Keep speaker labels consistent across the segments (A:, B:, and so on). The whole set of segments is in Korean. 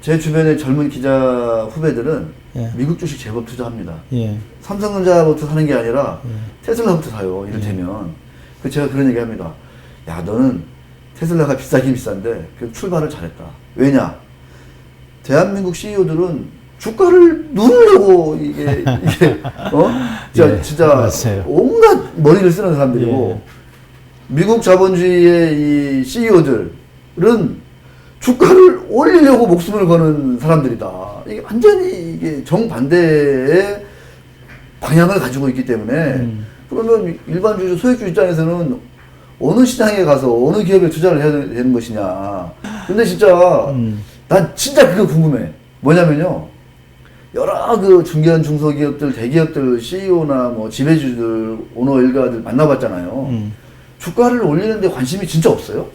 A: 제 주변의 젊은 기자 후배들은
B: 예.
A: 미국 주식 제법 투자합니다.
B: 예.
A: 삼성전자부터 사는 게 아니라 테슬라부터 사요. 이를테면. 그 제가 그런 얘기 합니다. 야, 너는 테슬라가 비싸긴 비싼데 그 출발을 잘했다. 왜냐? 대한민국 CEO들은 주가를 누르려고 이게 진짜,
B: 예,
A: 진짜
B: 맞아요.
A: 온갖 머리를 쓰는 사람들이고 미국 자본주의의 이 CEO들은 주가를 올리려고 목숨을 거는 사람들이다. 이게 완전히 이게 정반대의 방향을 가지고 있기 때문에 그러면 일반주주, 소액주 입장에서는 어느 시장에 가서 어느 기업에 투자를 해야 되는 것이냐. 근데 진짜 난 진짜 그거 궁금해. 뭐냐면요. 여러 그 중견 중소기업들, 대기업들 CEO나 뭐 지배주들, 오너 일가들 만나봤잖아요. 주가를 올리는데 관심이 진짜 없어요?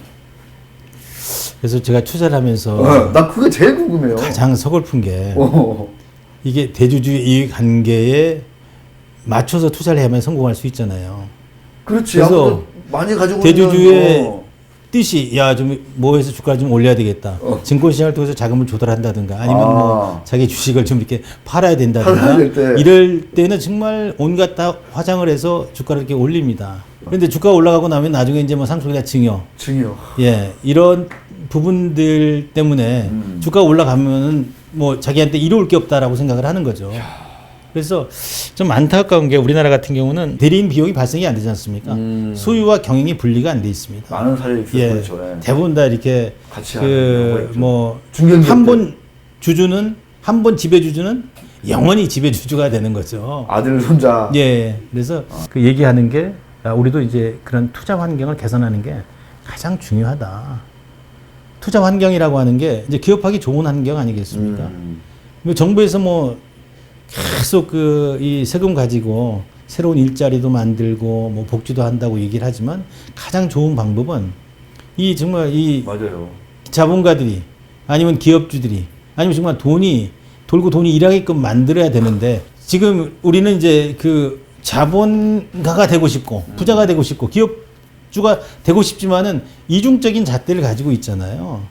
B: 그래서 제가 투자를 하면서
A: 나 그게 제일 궁금해요.
B: 가장 서글픈 게 이게 대주주의 이익 관계에 맞춰서 투자를 해야만 성공할 수 있잖아요.
A: 그렇지.
B: 그래서
A: 많이 가지고
B: 대주주의
A: 있는,
B: 뜻이 야 좀 뭐 해서 주가를 좀 올려야 되겠다. 증권시장을 통해서 자금을 조달한다든가 아니면 뭐 자기 주식을 좀 이렇게 팔아야 된다든가 이럴 때는 정말 온갖 다 화장을 해서 주가를 이렇게 올립니다. 그런데 주가가 올라가고 나면 나중에 이제 뭐 상속이나 증여. 예, 이런 부분들 때문에 주가가 올라가면은 뭐 자기한테 이로울 게 없다라고 생각을 하는 거죠. 그래서 좀 안타까운 게 우리나라 같은 경우는 대리인 비용이 발생이 안 되지 않습니까? 소유와 경영이 분리가 안 돼 있습니다.
A: 많은 사례가 있어요.
B: 예,
A: 그렇죠.
B: 대부분 다 이렇게
A: 같이
B: 뭐
A: 중견기업들.
B: 한 번 주주는 한 번 지배주주는 영원히 지배주주가 되는 거죠.
A: 아들 손자.
B: 예, 그래서 그 얘기하는 게 우리도 이제 그런 투자 환경을 개선하는 게 가장 중요하다. 투자 환경이라고 하는 게 이제 기업하기 좋은 환경 아니겠습니까? 뭐 정부에서 뭐 계속 그 이 세금 가지고 새로운 일자리도 만들고 뭐 복지도 한다고 얘기를 하지만 가장 좋은 방법은 이 정말 이
A: 맞아요.
B: 자본가들이 아니면 기업주들이 아니면 정말 돈이 돌고 돈이 일하게끔 만들어야 되는데 지금 우리는 이제 그 자본가가 되고 싶고 부자가 되고 싶고 기업주가 되고 싶지만은 이중적인 잣대를 가지고 있잖아요.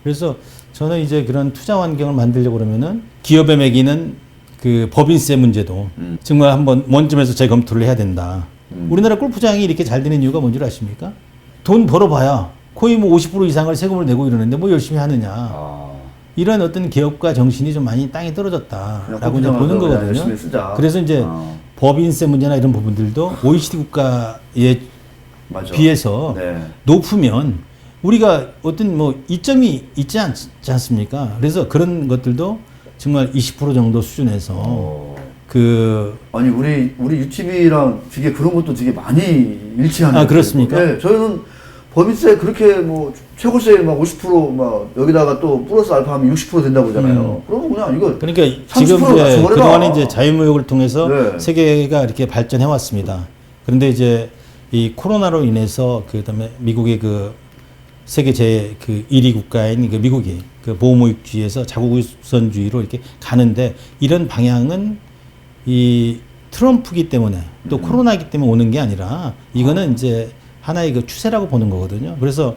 B: 그래서 저는 이제 그런 투자 환경을 만들려고 그러면은 기업에 매기는 그 법인세 문제도 정말 한번 원점에서 재검토를 해야 된다. 우리나라 골프장이 이렇게 잘 되는 이유가 뭔지 아십니까? 돈 벌어봐야 거의 뭐 50% 이상을 세금을 내고 이러는데 뭐 열심히 하느냐. 이런 어떤 기업가 정신이 좀 많이 땅에 떨어졌다라고 이제 보는 거거든요. 그래서 이제 법인세 문제나 이런 부분들도 OECD 국가에 비해서 높으면 우리가 어떤 뭐 이점이 있지 않습니까? 그래서 그런 것들도 정말 20% 정도 수준에서
A: 아니 우리 UTV랑 되게 그런 것도 되게 많이 일치하는.
B: 그렇습니까?
A: 네, 저희는 법인세 그렇게 뭐 최고세 막 50% 여기다가 또 플러스 알파 하면 60% 된다고 하잖아요. 그러면 그냥 이거
B: 그러니까 지금 이제 그동안에 이제 자유무역을 통해서 세계가 이렇게 발전해 왔습니다. 그런데 이제 이 코로나로 인해서 그다음에 미국의 그 세계 그 1위 국가인 그 미국이 그 보호무역주의에서 자국우선주의로 이렇게 가는데 이런 방향은 이 트럼프기 때문에 또 코로나이기 때문에 오는 게 아니라 이거는 이제 하나의 그 추세라고 보는 거거든요. 그래서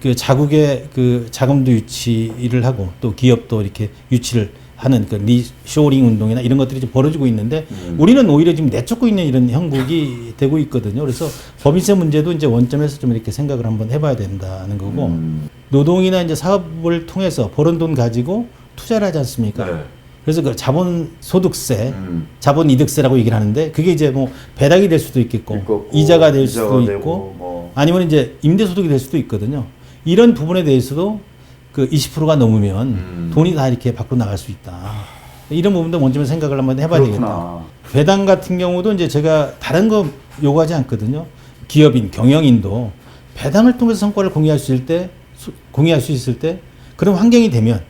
B: 그 자국의 그 자금도 유치를 하고 또 기업도 이렇게 유치를 하는 그 리쇼링 운동이나 이런 것들이 좀 벌어지고 있는데 우리는 오히려 지금 내쫓고 있는 이런 형국이 되고 있거든요. 그래서 법인세 문제도 이제 원점에서 좀 이렇게 생각을 한번 해봐야 된다는 거고 노동이나 이제 사업을 통해서 벌은 돈 가지고 투자를 하지 않습니까? 그래서 그 자본소득세, 자본이득세라고 얘기를 하는데 그게 이제 뭐 배당이 될 수도 있겠고 이자가 될 수도 있고 아니면 이제 임대소득이 될 수도 있거든요. 이런 부분에 대해서도 그 20%가 넘으면 돈이 다 이렇게 밖으로 나갈 수 있다. 이런 부분도 먼저 생각을 한번 해봐야 되겠다. 배당 같은 경우도 이제 제가 다른 거 요구하지 않거든요. 기업인, 경영인도 배당을 통해서 성과를 공유할 수 있을 때 그런 환경이 되면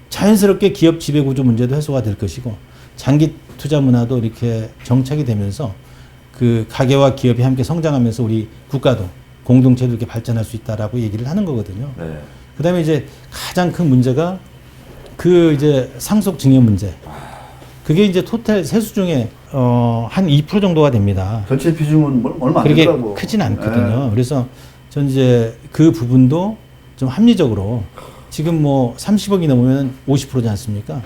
B: 자연스럽게 기업 지배구조 문제도 해소가 될 것이고 장기 투자 문화도 이렇게 정착이 되면서 그 가계와 기업이 함께 성장하면서 우리 국가도 공동체도 이렇게 발전할 수 있다라고 얘기를 하는 거거든요. 그다음에 이제 가장 큰 문제가 그 이제 상속 증여 문제. 그게 이제 토탈 세수 중에 한 2% 정도가 됩니다.
A: 전체 비중은 얼마 안
B: 그렇게
A: 되더라고.
B: 크진 않거든요. 그래서 전 이제 그 부분도 좀 합리적으로 지금 뭐 30억이 넘으면 50%지 않습니까?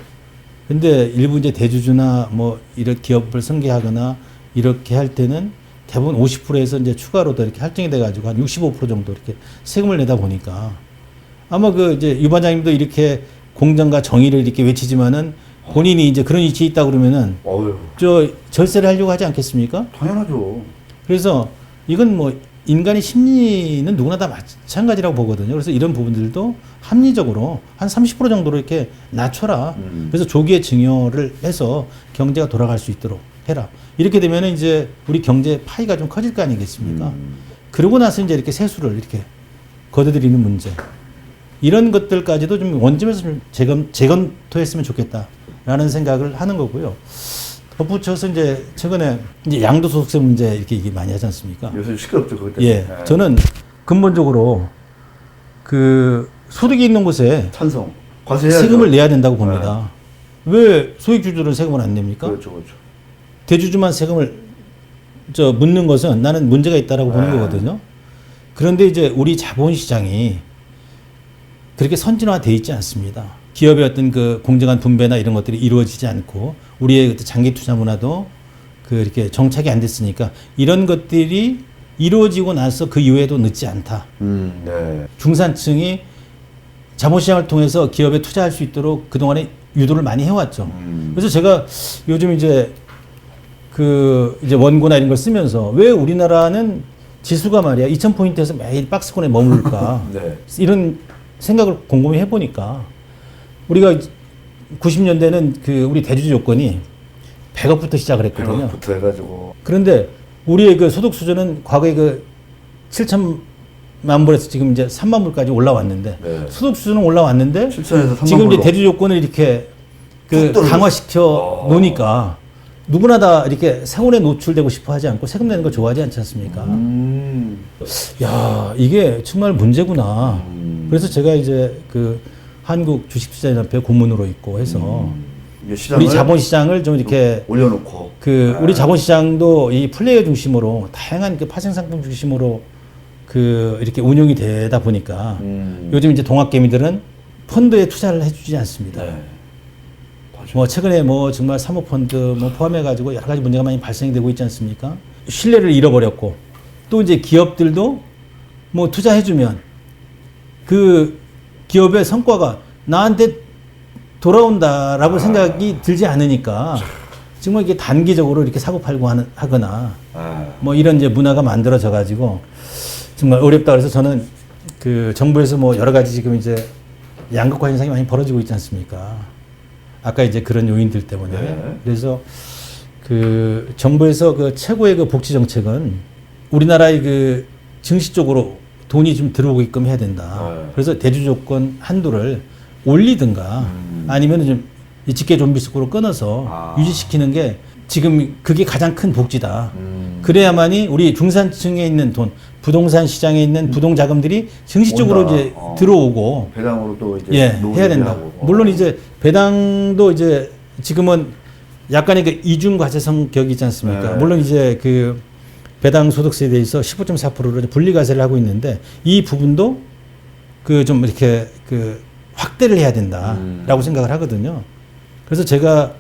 B: 근데 일부 이제 대주주나 뭐 이런 기업을 승계하거나 이렇게 할 때는 대부분 50%에서 이제 추가로 더 이렇게 할증이 돼가지고 한 65% 정도 이렇게 세금을 내다 보니까 아마 그 이제 유 반장님도 이렇게 공정과 정의를 이렇게 외치지만은 본인이 이제 그런 위치에 있다 그러면은 저 절세를 하려고 하지 않겠습니까?
A: 당연하죠.
B: 그래서 이건 뭐 인간의 심리는 누구나 다 마찬가지라고 보거든요. 그래서 이런 부분들도 합리적으로 한 30% 정도로 이렇게 낮춰라. 그래서 조기에 증여를 해서 경제가 돌아갈 수 있도록 해라. 이렇게 되면 이제 우리 경제 파이가 좀 커질 거 아니겠습니까? 그러고 나서 이제 이렇게 세수를 이렇게 걷어들이는 문제. 이런 것들까지도 좀 원점에서 좀 재검토했으면 좋겠다라는 생각을 하는 거고요. 덧붙여서 이제 최근에 이제 양도소득세 문제 이렇게 얘기 많이 하지 않습니까?
A: 요새 시끄럽죠, 그것 때문에.
B: 예. 저는 근본적으로 그 소득이 있는 곳에
A: 찬성. 과세해야죠.
B: 세금을 내야 된다고 봅니다. 왜 소액주주들은 세금을 안 냅니까?
A: 그렇죠, 그렇죠.
B: 대주주만 세금을 묻는 것은 나는 문제가 있다라고 보는 거거든요. 그런데 이제 우리 자본시장이 그렇게 선진화되어 있지 않습니다. 기업의 어떤 그 공정한 분배나 이런 것들이 이루어지지 않고 우리의 장기 투자 문화도 그 이렇게 정착이 안 됐으니까 이런 것들이 이루어지고 나서 그 이후에도 늦지 않다.
A: 네.
B: 중산층이 자본시장을 통해서 기업에 투자할 수 있도록 그동안에 유도를 많이 해왔죠. 그래서 제가 요즘 이제 그 이제 원고나 이런 걸 쓰면서 왜 우리나라는 지수가 말이야 2000포인트에서 매일 박스권에 머물까
A: 네.
B: 이런 생각을 곰곰이 해보니까 우리가 90년대는 그 우리 대주주 조건이 100억부터 시작을 했거든요.
A: 100억부터 해가지고.
B: 그런데 우리의 그 소득 수준은 과거에 그 7천만 불에서 지금 이제 3만 불까지 올라왔는데
A: 네.
B: 소득 수준은 올라왔는데
A: 7천에서 3만
B: 지금 이제
A: 불로.
B: 대주주 조건을 이렇게 그 강화시켜 놓으니까 누구나 다 이렇게 세원에 노출되고 싶어 하지 않고 세금 내는 걸 좋아하지 않지 않습니까? 야, 이게 정말 문제구나. 그래서 제가 이제 그 한국 주식투자연합회 고문으로 있고 해서 우리 자본시장을 좀 이렇게
A: 올려놓고
B: 그 우리 자본시장도 이 플레이어 중심으로 다양한 그 파생상품 중심으로 그 이렇게 운영이 되다 보니까 요즘 이제 동학개미들은 펀드에 투자를 해주지 않습니다.
A: 네.
B: 뭐 최근에 뭐 정말 사모펀드 뭐 포함해가지고 여러 가지 문제가 많이 발생이 되고 있지 않습니까? 신뢰를 잃어버렸고 또 이제 기업들도 뭐 투자해주면 그 기업의 성과가 나한테 돌아온다라고 생각이 들지 않으니까 정말 이게 단기적으로 이렇게 사고팔고 하거나 뭐 이런 이제 문화가 만들어져 가지고 정말 어렵다. 그래서 저는 그 정부에서 뭐 여러 가지 지금 이제 양극화 현상이 많이 벌어지고 있지 않습니까? 아까 이제 그런 요인들 때문에.
A: 네.
B: 그래서 그 정부에서 그 최고의 그 복지 정책은 우리나라의 그 증시 쪽으로 돈이 좀 들어오게끔 해야 된다. 그래서 대주 조건 한도를 올리든가 아니면 좀 직계 좀비 속으로 끊어서 유지시키는 게 지금 그게 가장 큰 복지다. 그래야만이 우리 중산층에 있는 돈, 부동산 시장에 있는 부동 자금들이 증시 쪽으로 이제 들어오고
A: 배당으로 또 이제
B: 해야 된다. 물론 이제 배당도 이제 지금은 약간의 그 이중 과세성 격이 있지 않습니까?
A: 네.
B: 물론 이제 그 배당 소득세에 대해서 15.4%로 분리 과세를 하고 있는데 이 부분도 그 좀 이렇게 그 확대를 해야 된다라고 생각을 하거든요. 그래서 제가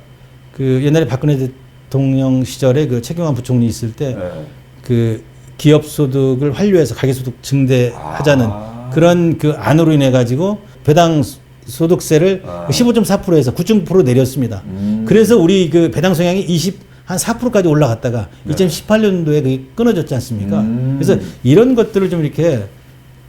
B: 그 옛날에 박근혜 대통령 시절에 그 최경환 부총리 있을 때 그 기업 소득을 환류해서 가계 소득 증대하자는 그런 그 안으로 인해 가지고 배당 소득세를 15.4%에서 9.9% 내렸습니다. 그래서 우리 그 배당 성향이 한 4%까지 올라갔다가 2018년도에 그게 끊어졌지 않습니까? 그래서 이런 것들을 좀 이렇게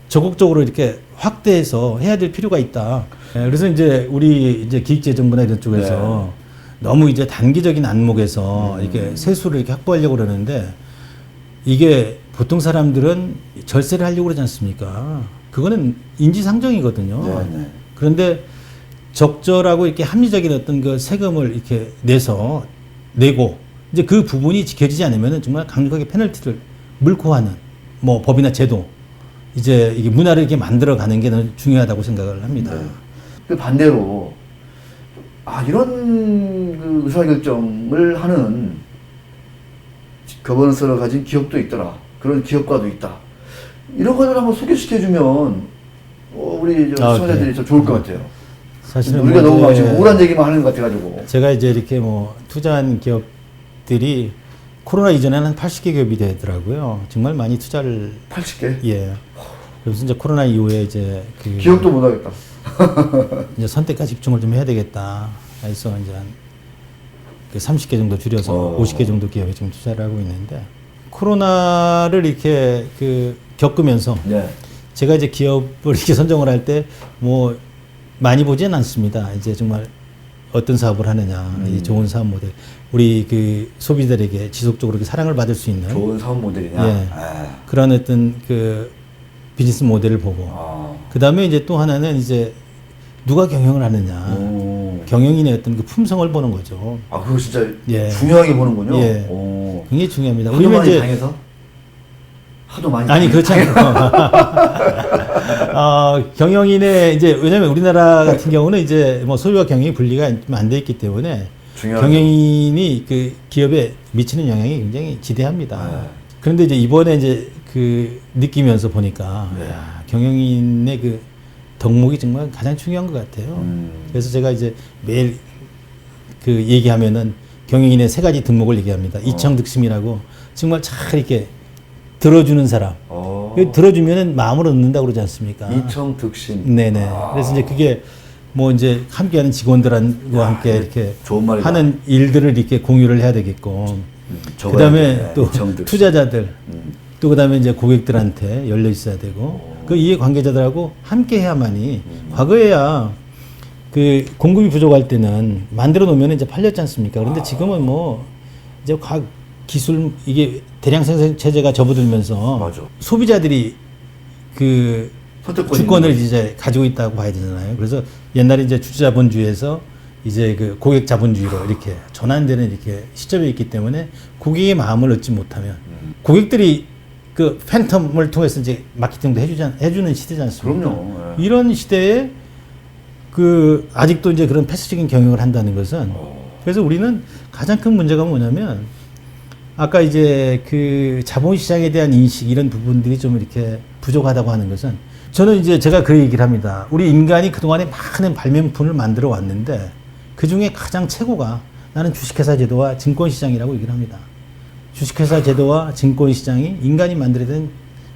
B: 적극적으로 이렇게 확대해서 해야 될 필요가 있다. 그래서 이제 우리 이제 기획재정부나 이런 쪽에서 너무 이제 단기적인 안목에서 이렇게 세수를 이렇게 확보하려고 그러는데 이게 보통 사람들은 절세를 하려고 그러지 않습니까? 그거는 인지상정이거든요. 그런데 적절하고 이렇게 합리적인 어떤 그 세금을 이렇게 내고 이제 그 부분이 지켜지지 않으면 정말 강력하게 페널티를 물고 하는 뭐 법이나 제도 이제 이게 문화를 이렇게 만들어가는 게 중요하다고 생각을 합니다.
A: 그 반대로 이런 그 의사결정을 하는 거버넌스를 가진 기업도 있더라. 그런 기업가도 있다. 이런 것을 한번 소개시켜주면 우리 시청자들이
B: 네.
A: 좀 좋을 것 같아요.
B: 사실은
A: 우리가
B: 뭐
A: 너무 막
B: 이제
A: 지금 우울한 얘기만 하는 것 같아가지고.
B: 제가 이제 이렇게 뭐 투자한 기업들이 코로나 이전에는 한 80개 기업이 되더라고요. 정말 많이 투자를
A: 80개?
B: 예. 그래서 이제 코로나 이후에 이제 그
A: 기억도 못 하겠다.
B: 이제 선택과 집중을 좀 해야 되겠다. 해서 이제 한 그 30개 정도 줄여서 50개 정도 기업에 지금 투자를 하고 있는데 코로나를 이렇게 그 겪으면서
A: 네.
B: 제가 이제 기업을 이렇게 선정을 할 때 뭐 많이 보지는 않습니다. 이제 정말 어떤 사업을 하느냐, 이 좋은 사업 모델, 우리 그 소비자들에게 지속적으로 이렇게 사랑을 받을 수 있는
A: 좋은 사업 모델이냐?
B: 예, 그런 어떤 그 비즈니스 모델을 보고 그 다음에 이제 또 하나는 이제 누가 경영을 하느냐, 경영인의 어떤 그 품성을 보는 거죠.
A: 아, 그거 진짜
B: 예.
A: 중요하게 보는군요.
B: 예.
A: 오.
B: 굉장히 중요합니다.
A: 하도 많이 당해서? 하도 많이
B: 아니 그렇지 않고 경영인의 이제 왜냐하면 우리나라 같은 경우는 이제 뭐 소유와 경영이 분리가 안 돼 있기 때문에
A: 중요하죠.
B: 경영인이 그 기업에 미치는 영향이 굉장히 지대합니다.
A: 네.
B: 그런데 이제 이번에 이제 그 느끼면서 보니까
A: 네.
B: 야, 경영인의 그 덕목이 정말 가장 중요한 것 같아요. 그래서 제가 이제 매일 그 얘기하면은 경영인의 세 가지 덕목을 얘기합니다. 이청득심이라고 정말 잘 이렇게 들어주는 사람. 들어주면은 마음을 얻는다고 그러지 않습니까?
A: 이청득심.
B: 네네. 그래서 이제 그게 뭐 이제 함께하는 직원들과 함께 이렇게
A: 좋은 말이다.
B: 하는 일들을 이렇게 공유를 해야 되겠고, 그 다음에 또
A: 이청득심.
B: 투자자들, 또 그 다음에 이제 고객들한테 열려 있어야 되고, 그 이해 관계자들하고 함께 해야만이, 과거에야 그 공급이 부족할 때는 만들어 놓으면 이제 팔렸지 않습니까? 그런데 지금은 뭐 이제 과학 기술 이게 대량 생산 체제가 접어들면서
A: 맞아.
B: 소비자들이 그 주권을 이제 가지고 있다고 봐야 되잖아요. 그래서 옛날에 이제 주주자본주의에서 이제 그 고객 자본주의로 이렇게 전환되는 이렇게 시점에 있기 때문에 고객의 마음을 얻지 못하면 고객들이 그 팬텀을 통해서 이제 마케팅도 해주는 시대지 않습니까?
A: 그럼요. 예.
B: 이런 시대에 그 아직도 이제 그런 패스적인 경영을 한다는 것은 그래서 우리는 가장 큰 문제가 뭐냐면 아까 이제 그 자본시장에 대한 인식 이런 부분들이 좀 이렇게 부족하다고 하는 것은 저는 이제 제가 그 얘기를 합니다. 우리 인간이 그동안에 많은 발명품을 만들어 왔는데 그 중에 가장 최고가 나는 주식회사 제도와 증권시장이라고 얘기를 합니다. 주식회사 제도와 증권시장이 인간이 만들어낸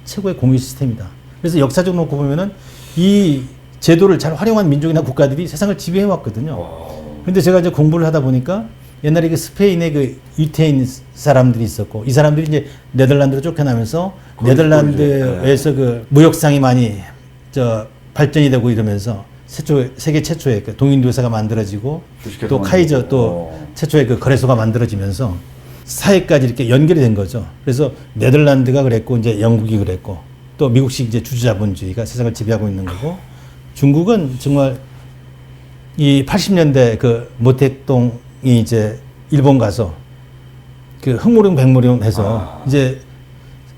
B: 최고의 공유 시스템이다. 그래서 역사적으로 놓고 보면은 이 제도를 잘 활용한 민족이나 국가들이 세상을 지배해 왔거든요. 근데 제가 이제 공부를 하다 보니까 옛날에 그 스페인의 그 유태인 사람들이 있었고 이 사람들이 이제 네덜란드로 쫓겨나면서 네덜란드에서 그 무역상이 많이 발전이 되고 이러면서 세계 최초의 그 동인도회사가 만들어지고 또 카이저 또 최초의 그 거래소가 만들어지면서 사회까지 이렇게 연결이 된 거죠. 그래서 네덜란드가 그랬고 이제 영국이 그랬고 또 미국식 이제 주주자본주의가 세상을 지배하고 있는 거고 중국은 정말 이 80년대 그 모택동이 이제 일본 가서 그 흑무룡 백무룡 해서 이제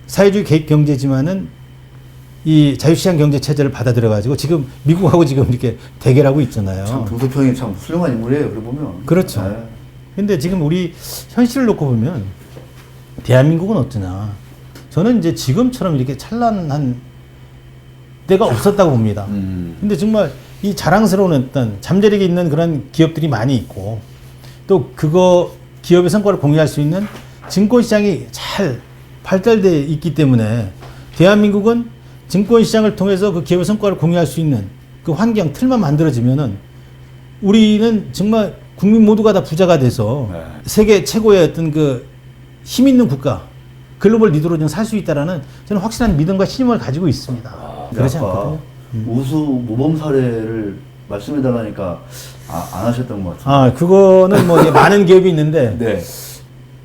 B: 사회주의 계획 경제지만은 이 자유시장 경제 체제를 받아들여 가지고 지금 미국하고 지금 이렇게 대결하고 있잖아요.
A: 참 동서평이 참 훌륭한 인물이에요. 그래 보면.
B: 그렇죠.
A: 네.
B: 근데 지금 우리 현실을 놓고 보면 대한민국은 어떠냐? 저는 이제 지금처럼 이렇게 찬란한 때가 없었다고 봅니다. 근데 정말 이 자랑스러운 어떤 잠재력이 있는 그런 기업들이 많이 있고 또 그거 기업의 성과를 공유할 수 있는 증권시장이 잘 발달되어 있기 때문에 대한민국은 증권시장을 통해서 그 기업의 성과를 공유할 수 있는 그 환경, 틀만 만들어지면은 우리는 정말 국민 모두가 다 부자가 돼서 세계 최고의 어떤 그 힘 있는 국가, 글로벌 리더로 좀 살 수 있다라는 저는 확실한 믿음과 신임을 가지고 있습니다. 그렇지 않거든요.
A: 우수 모범 사례를 말씀해 달라니까 안 하셨던 것 같아요.
B: 그거는 뭐 많은 기업이 있는데
A: 네.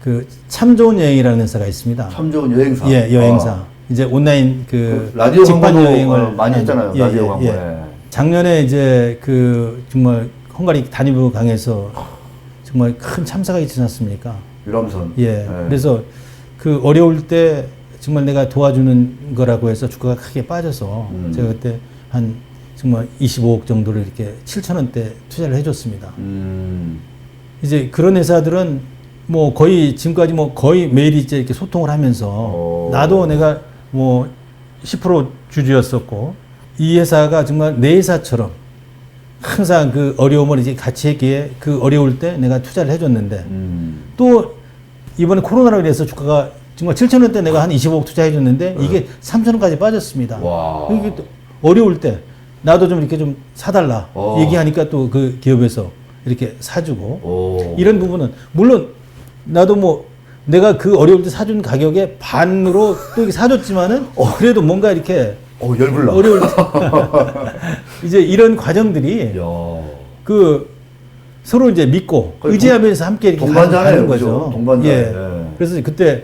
B: 그 참 좋은 여행이라는 회사가 있습니다.
A: 참 좋은 여행사.
B: 예, 여행사. 이제 온라인 그
A: 라디오
B: 직관
A: 광고도
B: 여행을
A: 많이 했잖아요. 라디오 광고. 예.
B: 작년에 이제 그 정말 헝가리 다니브 강에서 정말 큰 참사가 있지 않습니까?
A: 유람선.
B: 예. 그래서 그 어려울 때 정말 내가 도와주는 거라고 해서 주가가 크게 빠져서 제가 그때 한 정말 25억 정도를 이렇게 7,000원대 투자를 해줬습니다. 이제 그런 회사들은 뭐 거의 지금까지 뭐 거의 매일 이제 이렇게 소통을 하면서 나도 내가 뭐 10% 주주였었고 이 회사가 정말 내 회사처럼 항상 그 어려움을 이제 같이 했기에 그 어려울 때 내가 투자를 해줬는데 또 이번에 코로나로 인해서 주가가 정말 7,000원대 내가 한 25억 투자해줬는데 이게 3,000원까지 빠졌습니다.
A: 와.
B: 이게 또 어려울 때 나도 좀 이렇게 좀 사달라 얘기하니까 또 그 기업에서 이렇게 사주고 이런 부분은 물론 나도 뭐 내가 그 어려울 때 사준 가격의 반으로 또 이렇게 사줬지만은 그래도 뭔가 이렇게
A: 열불나.
B: 어려울 때 이제 이런 과정들이 그 서로 이제 믿고 의지하면서 함께 이렇게 가는 거죠.
A: 동반자.
B: 예. 그래서 그때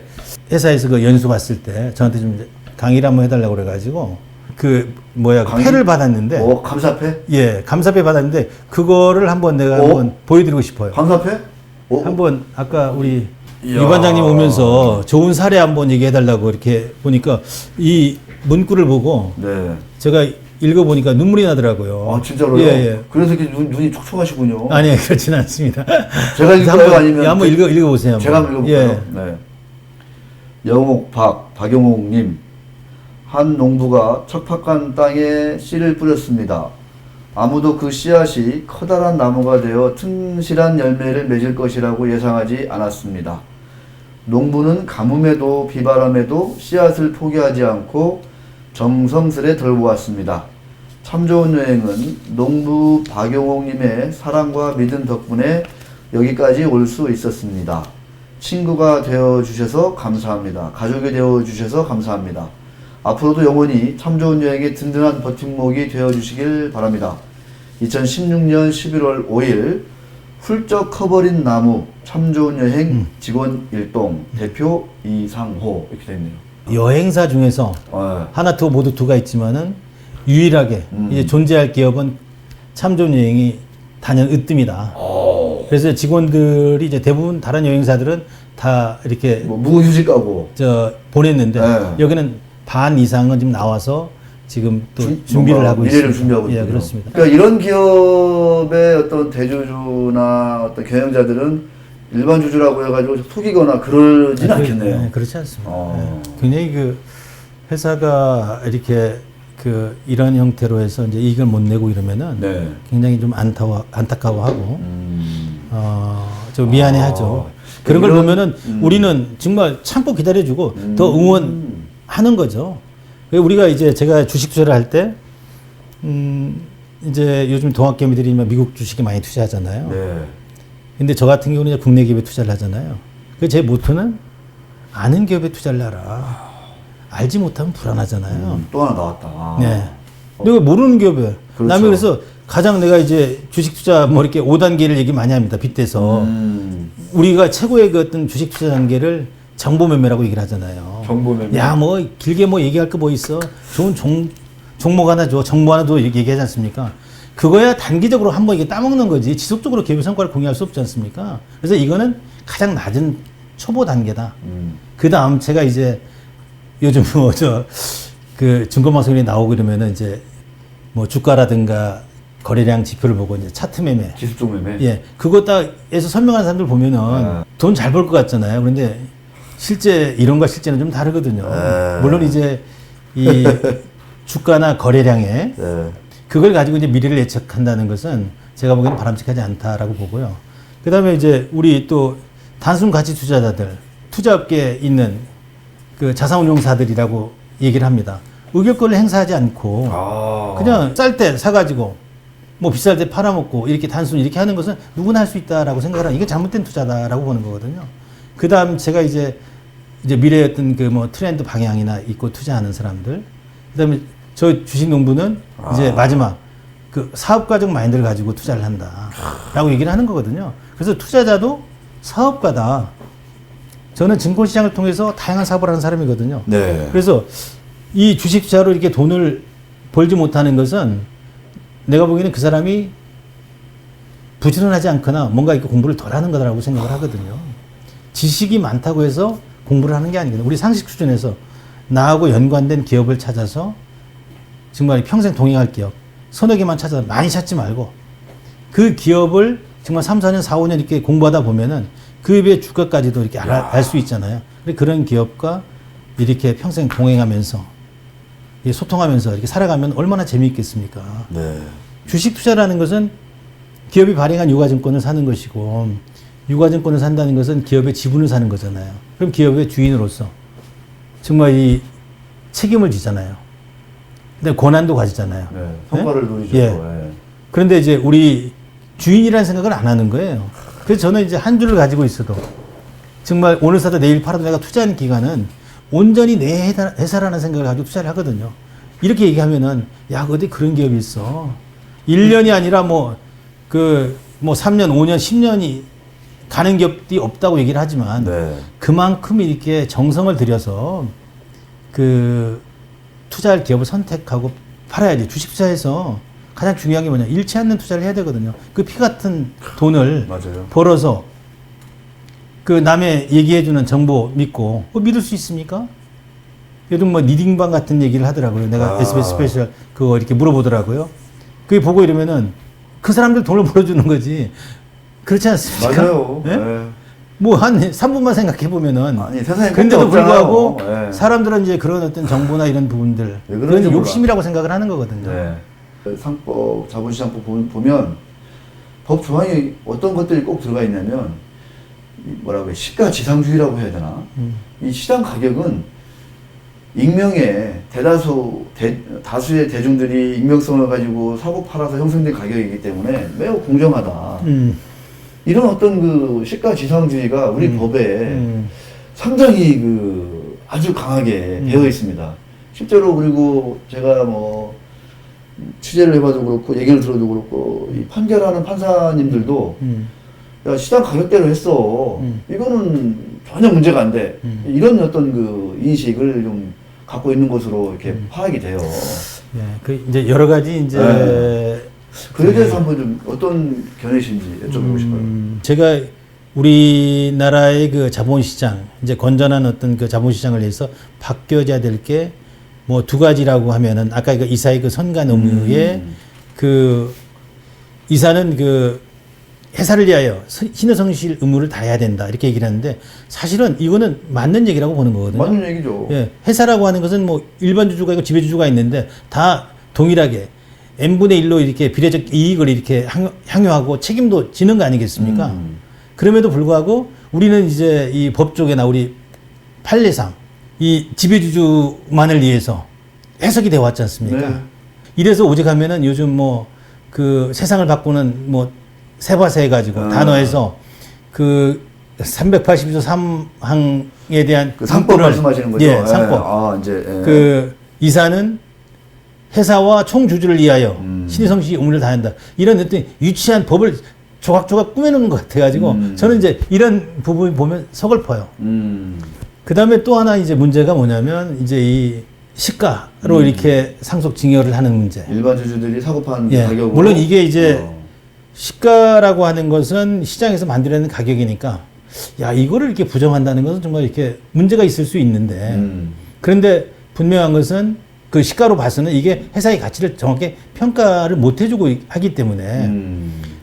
B: 회사에서 그 연수 갔을 때 저한테 좀 강의를 한번 해달라고 그래가지고 그 뭐야 패를 받았는데.
A: 감사패?
B: 예, 감사패 받았는데 그거를 한번 내가 한번 보여드리고 싶어요.
A: 감사패?
B: 한번 아까 우리 이 반장님 오면서 좋은 사례 한번 얘기해달라고 이렇게 보니까 이 문구를 보고 제가 읽어보니까 눈물이 나더라고요.
A: 아, 진짜로요?
B: 예.
A: 그래서 이렇게 눈이 촉촉하시군요.
B: 아니, 그렇지는 않습니다.
A: 제가 읽어요? 아니면?
B: 한번 읽어보세요.
A: 제가 한번 읽어볼까요? 네. 영옥 박용옥님. 한 농부가 척박한 땅에 씨를 뿌렸습니다. 아무도 그 씨앗이 커다란 나무가 되어 튼실한 열매를 맺을 것이라고 예상하지 않았습니다. 농부는 가뭄에도 비바람에도 씨앗을 포기하지 않고 정성스레 돌보았습니다. 참 좋은 여행은 농부 박용옥님의 사랑과 믿음 덕분에 여기까지 올 수 있었습니다. 친구가 되어주셔서 감사합니다. 가족이 되어주셔서 감사합니다. 앞으로도 영원히 참 좋은 여행의 든든한 버팀목이 되어주시길 바랍니다. 2016년 11월 5일 훌쩍 커버린 나무 참 좋은 여행 직원 일동 대표 이상호 이렇게 되어 있네요.
B: 여행사 중에서 하나 투 모두 투가 있지만은 유일하게 이제 존재할 기업은 참 좋은 여행이 단연 으뜸이다. 그래서 직원들이 이제 대부분 다른 여행사들은 다 이렇게
A: 뭐 무휴직 가고
B: 보냈는데 여기는 반 이상은 지금 나와서 지금 또 준비를 하고
A: 미래를
B: 있습니다.
A: 준비하고
B: 예,
A: 있군요.
B: 그렇습니다.
A: 그러니까 이런 기업의 어떤 대주주나 어떤 경영자들은 일반 주주라고 해가지고 속이거나 그러진 않겠네요.
B: 네, 그렇지 않습니다. 굉장히 그 회사가 이렇게 그 이런 형태로 해서 이제 이익을 못 내고 이러면은 굉장히 좀 안타까워하고 좀 미안해하죠. 그런 걸 보면은 우리는 정말 참고 기다려주고 더 응원하는 거죠. 우리가 이제 제가 주식 투자를 할 때 이제 요즘 동학개미들이 미국 주식에 많이 투자하잖아요. 근데 저 같은 경우는 이제 국내 기업에 투자를 하잖아요. 그래서 제 모토는 아는 기업에 투자를 하라. 알지 못하면 불안하잖아요.
A: 또 하나 나왔다.
B: 네. 내가 모르는 기업에. 그렇죠. 남이 그래서 가장 내가 이제 주식 투자 뭐 이렇게 5단계를 얘기 많이 합니다. 빗대서. 우리가 최고의 그 어떤 주식 투자 단계를 정보 매매라고 얘기를 하잖아요.
A: 정보 매매.
B: 야, 뭐 길게 뭐 얘기할 거 뭐 있어. 좋은 종목 하나 줘. 정보 하나 줘. 이렇게 얘기하지 않습니까? 그거야 단기적으로 한번 이게 따먹는 거지 지속적으로 기업의 성과를 공유할 수 없지 않습니까? 그래서 이거는 가장 낮은 초보 단계다. 그 다음 제가 이제 요즘 뭐 그 증권방송에 나오고 이러면은 이제 뭐 주가라든가 거래량 지표를 보고 이제 차트 매매,
A: 기술적 매매,
B: 예, 그거 딱에서 설명하는 사람들 보면은 돈 잘 벌 것 같잖아요. 그런데 실제 이론과 실제는 좀 다르거든요. 물론 이제 이 주가나 거래량에 그걸 가지고 이제 미래를 예측한다는 것은 제가 보기에는 바람직하지 않다라고 보고요. 그 다음에 이제 우리 또 단순 가치 투자자들, 투자업계에 있는 그 자산운용사들이라고 얘기를 합니다. 의결권을 행사하지 않고 그냥 쌀 때 사가지고 뭐 비쌀 때 팔아먹고 이렇게 단순히 이렇게 하는 것은 누구나 할 수 있다라고 생각을 하는 이게 잘못된 투자다라고 보는 거거든요. 그 다음 제가 이제 미래의 어떤 그 뭐 트렌드 방향이나 있고 투자하는 사람들, 그 다음에 저 주식농부는 이제 마지막 그 사업가적 마인드를 가지고 투자를 한다라고 얘기를 하는 거거든요. 그래서 투자자도 사업가다. 저는 증권시장을 통해서 다양한 사업을 하는 사람이거든요. 그래서 이 주식 투자로 이렇게 돈을 벌지 못하는 것은 내가 보기에는 그 사람이 부지런하지 않거나 뭔가 이렇게 공부를 덜 하는 거다라고 생각을 하거든요. 지식이 많다고 해서 공부를 하는 게 아니거든요. 우리 상식 수준에서 나하고 연관된 기업을 찾아서 정말 평생 동행할 기업, 서너 개만 찾아서 많이 찾지 말고 그 기업을 정말 3, 4년, 4, 5년 이렇게 공부하다 보면은 그 기업의 주가까지도 이렇게 알 수 있잖아요. 그런 기업과 이렇게 평생 동행하면서 소통하면서 이렇게 살아가면 얼마나 재미있겠습니까?
A: 네.
B: 주식 투자라는 것은 기업이 발행한 유가증권을 사는 것이고 유가증권을 산다는 것은 기업의 지분을 사는 거잖아요. 그럼 기업의 주인으로서 정말 이 책임을 지잖아요. 근데 권한도 가지잖아요.
A: 네. 성과를 누리죠.
B: 예.
A: 네.
B: 그런데 이제 우리 주인이라는 생각을 안 하는 거예요. 그래서 저는 이제 한 주를 가지고 있어도 정말 오늘 사다 내일 팔아도 내가 투자하는 기간은 온전히 내 회사라는 생각을 가지고 투자를 하거든요. 이렇게 얘기하면은 야, 어디 그런 기업이 있어. 1년이 아니라 뭐 3년, 5년, 10년이 가는 기업이 없다고 얘기를 하지만
A: 네.
B: 그만큼 이렇게 정성을 들여서 그 투자할 기업을 선택하고 팔아야지. 주식 투자에서 가장 중요한 게 뭐냐. 잃지 않는 투자를 해야 되거든요. 그 피 같은 돈을
A: 맞아요.
B: 벌어서 그 남의 얘기해주는 정보 믿고 믿을 수 있습니까? 요즘 뭐 리딩방 같은 얘기를 하더라고요. 내가 SBS 스페셜 그거 이렇게 물어보더라고요. 그게 보고 이러면은 그 사람들 돈을 벌어주는 거지. 그렇지 않습니까?
A: 맞아요.
B: 예?
A: 네.
B: 뭐 한 3분만 생각해 보면은
A: 아니, 세상에
B: 근데도
A: 끝이 없잖아요.
B: 불구하고
A: 네.
B: 사람들은 이제 그런 어떤 정보나 이런 부분들
A: 왜
B: 그런
A: 그런지 몰라.
B: 욕심이라고 생각을 하는 거거든요.
A: 네. 상법, 자본시장법 보면 법 조항이 어떤 것들이 꼭 들어가 있냐면 뭐라고 해 시가지상주의라고 해야 되나? 이 시장 가격은 익명의 다수의 대중들이 익명성을 가지고 사고 팔아서 형성된 가격이기 때문에 매우 공정하다. 이런 어떤 그 시가지상주의가 우리 법에 상당히 그 아주 강하게 되어 있습니다. 실제로 그리고 제가 뭐 취재를 해봐도 그렇고 얘기를 들어도 그렇고 이 판결하는 판사님들도 야, 시장 가격대로 했어. 이거는 전혀 문제가 안 돼. 이런 어떤 그 인식을 좀 갖고 있는 것으로 이렇게 파악이 돼요.
B: 예, 그 이제 여러 가지 이제
A: 그에 대해서 한번 좀 어떤 견해신지 여쭤보고 싶어요.
B: 제가 우리나라의 그 자본시장, 이제 건전한 어떤 그 자본시장을 위해서 바뀌어야 될 게 뭐 두 가지라고 하면은 아까 그 이사의 그 선관 의무에 그 이사는 그 회사를 위하여 신의 성실 의무를 다해야 된다 이렇게 얘기를 하는데 사실은 이거는 맞는 얘기라고 보는 거거든요.
A: 맞는 얘기죠.
B: 예, 회사라고 하는 것은 뭐 일반 주주가 있고 지배주주가 있는데 다 동일하게 n분의 1로 이렇게 비례적 이익을 이렇게 향유하고 책임도 지는 거 아니겠습니까? 그럼에도 불구하고 우리는 이제 이 법 쪽에나 우리 판례상 이 지배주주만을 위해서 해석이 되어 왔지 않습니까?
A: 네.
B: 이래서 오직하면은 요즘 뭐 그 세상을 바꾸는 뭐 세바세 해가지고 단어에서 그 380조 3항에 대한
A: 그 상법 말씀하시는 거죠?
B: 예, 상법.
A: 아, 이제
B: 그 이사는 회사와 총주주를 위하여 신의성시 의무를 다한다. 이런 어떤 유치한 법을 조각조각 꾸며놓은 것 같아가지고 저는 이제 이런 부분 보면 서글퍼요. 그 다음에 또 하나 이제 문제가 뭐냐면 이제 이 시가로 이렇게 상속증여를 하는 문제.
A: 일반 주주들이 사고 판
B: 예,
A: 가격으로
B: 물론 이게 이제 시가라고 하는 것은 시장에서 만들어내는 가격이니까 야 이거를 이렇게 부정한다는 것은 정말 이렇게 문제가 있을 수 있는데 그런데 분명한 것은 그 시가로 봐서는 이게 회사의 가치를 정확히 평가를 못 해주고 하기 때문에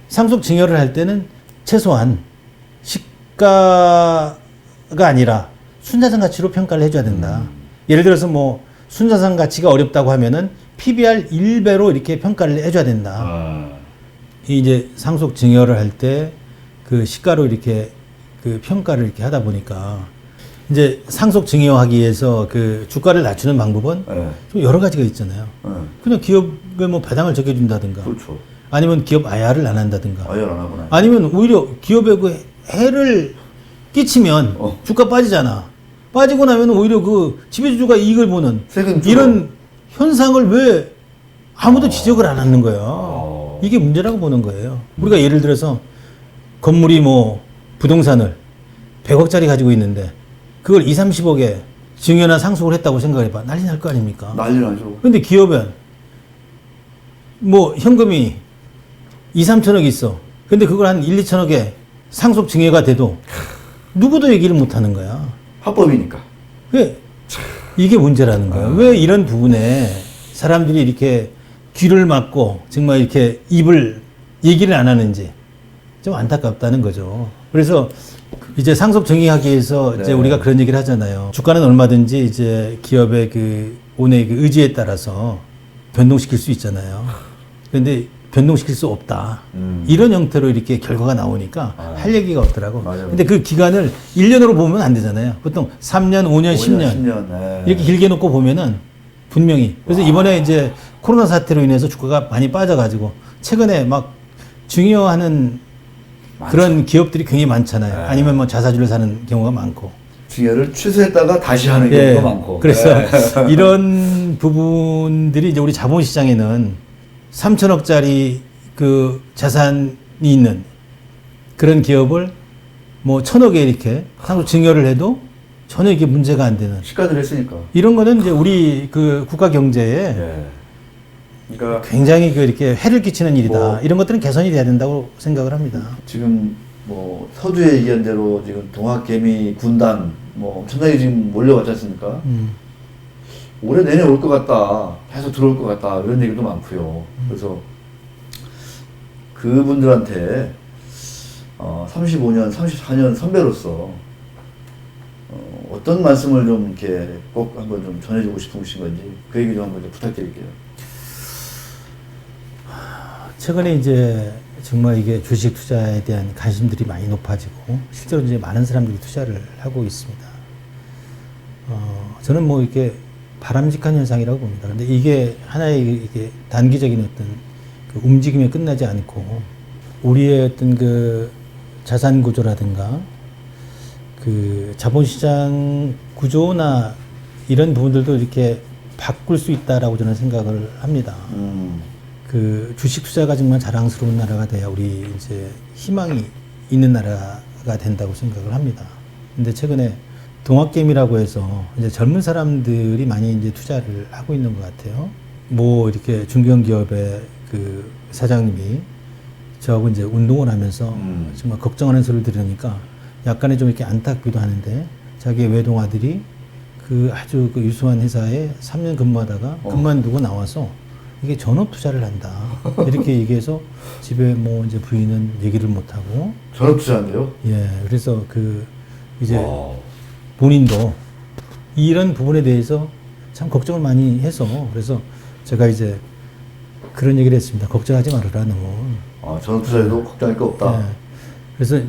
B: 상속 증여를 할 때는 최소한 시가가 아니라 순자산 가치로 평가를 해줘야 된다. 예를 들어서 뭐 순자산 가치가 어렵다고 하면은 PBR 1배로 이렇게 평가를 해줘야 된다. 이제 상속 증여를 할 때 그 시가로 이렇게 그 평가를 이렇게 하다 보니까 이제 상속 증여하기 위해서 그 주가를 낮추는 방법은 좀 여러 가지가 있잖아요. 그냥 기업에 뭐 배당을 적해준다든가.
A: 그렇죠.
B: 아니면 기업 IR을 안 한다든가.
A: IR 안 하구나.
B: 아니면 오히려 기업에 그 해를 끼치면 주가 빠지잖아. 빠지고 나면 오히려 그 지배주주가 이익을 보는
A: 세금
B: 이런 현상을 왜 아무도 지적을 안 하는 거야. 이게 문제라고 보는 거예요. 우리가 예를 들어서 건물이 뭐 부동산을 100억짜리 가지고 있는데 그걸 2, 30억에 증여나 상속을 했다고 생각해봐. 난리 날 거 아닙니까?
A: 난리 나죠.
B: 근데 기업은 뭐 현금이 2, 3천억 있어. 근데 그걸 한 1, 2천억에 상속 증여가 돼도 누구도 얘기를 못 하는 거야.
A: 합법이니까.
B: 왜 이게 문제라는 거예요. 왜 이런 부분에 사람들이 이렇게 귀를 막고 정말 이렇게 입을 얘기를 안 하는지 좀 안타깝다는 거죠. 그래서 이제 상속 정의하기 위해서 이제 우리가 그런 얘기를 하잖아요. 주가는 얼마든지 이제 기업의 그 본의 그 의지에 따라서 변동시킬 수 있잖아요. 그런데 변동시킬 수 없다. 이런 형태로 이렇게 결과가 나오니까 할 얘기가 없더라고.
A: 맞아요.
B: 근데 그 기간을 1년으로 보면 안 되잖아요. 보통 3년, 5년, 10년. 이렇게 길게 놓고 보면은 분명히. 그래서 이번에 이제 코로나 사태로 인해서 주가가 많이 빠져가지고 최근에 막 중요하는 그런 기업들이 굉장히 많잖아요. 아니면 뭐 자사주를 사는 경우가 많고.
A: 중요를 취소했다가 다시 하는 경우가 많고.
B: 그래서 이런 부분들이 이제 우리 자본시장에는 3천억짜리 그 자산이 있는 그런 기업을 뭐 1,000억에 이렇게 상속 증여를 해도 전혀 이게 문제가 안 되는.
A: 시가를 했으니까.
B: 이런 거는 이제 우리 그 국가 경제에
A: 그러니까
B: 굉장히 그 이렇게 해를 끼치는 일이다.
A: 뭐
B: 이런 것들은 개선이 돼야 된다고 생각을 합니다.
A: 지금 뭐 서두에 얘기한 대로 지금 동학개미 군단 뭐 엄청나게 지금 몰려왔지 않습니까? 올해 내내 올 것 같다. 계속 들어올 것 같다. 이런 얘기도 많고요. 그래서 그분들한테 35년, 34년 선배로서 어떤 말씀을 좀 이렇게 꼭 한번 좀 전해주고 싶으신 건지 그 얘기 좀 한번 좀 부탁드릴게요.
B: 최근에 이제 정말 이게 주식 투자에 대한 관심들이 많이 높아지고 실제로 이제 많은 사람들이 투자를 하고 있습니다. 저는 뭐 이렇게 바람직한 현상이라고 봅니다. 근데 이게 하나의 이게 단기적인 어떤 그 움직임에 끝나지 않고 우리의 어떤 그 자산 구조라든가 그 자본시장 구조나 이런 부분들도 이렇게 바꿀 수 있다라고 저는 생각을 합니다. 그 주식 투자가 정말 자랑스러운 나라가 돼야 우리 이제 희망이 있는 나라가 된다고 생각을 합니다. 근데 최근에 동학개미라고 해서 이제 젊은 사람들이 많이 이제 투자를 하고 있는 것 같아요. 뭐 이렇게 중견기업의 그 사장님이 저하고 이제 운동을 하면서 정말 걱정하는 소리를 들으니까 약간의 좀 이렇게 안타깝기도 하는데 자기의 외동아들이 그 아주 그 유수한 회사에 3년 근무하다가 그만두고 나와서 이게 전업 투자를 한다. 이렇게 얘기해서 집에 뭐 이제 부인은 얘기를 못 하고
A: 전업 투자인데요?
B: 예. 그래서 그 이제 본인도 이런 부분에 대해서 참 걱정을 많이 해서 그래서 제가 이제 그런 얘기를 했습니다. 걱정하지 말아라, 너무.
A: 전업 투자에도 걱정할 거 없다.
B: 예. 그래서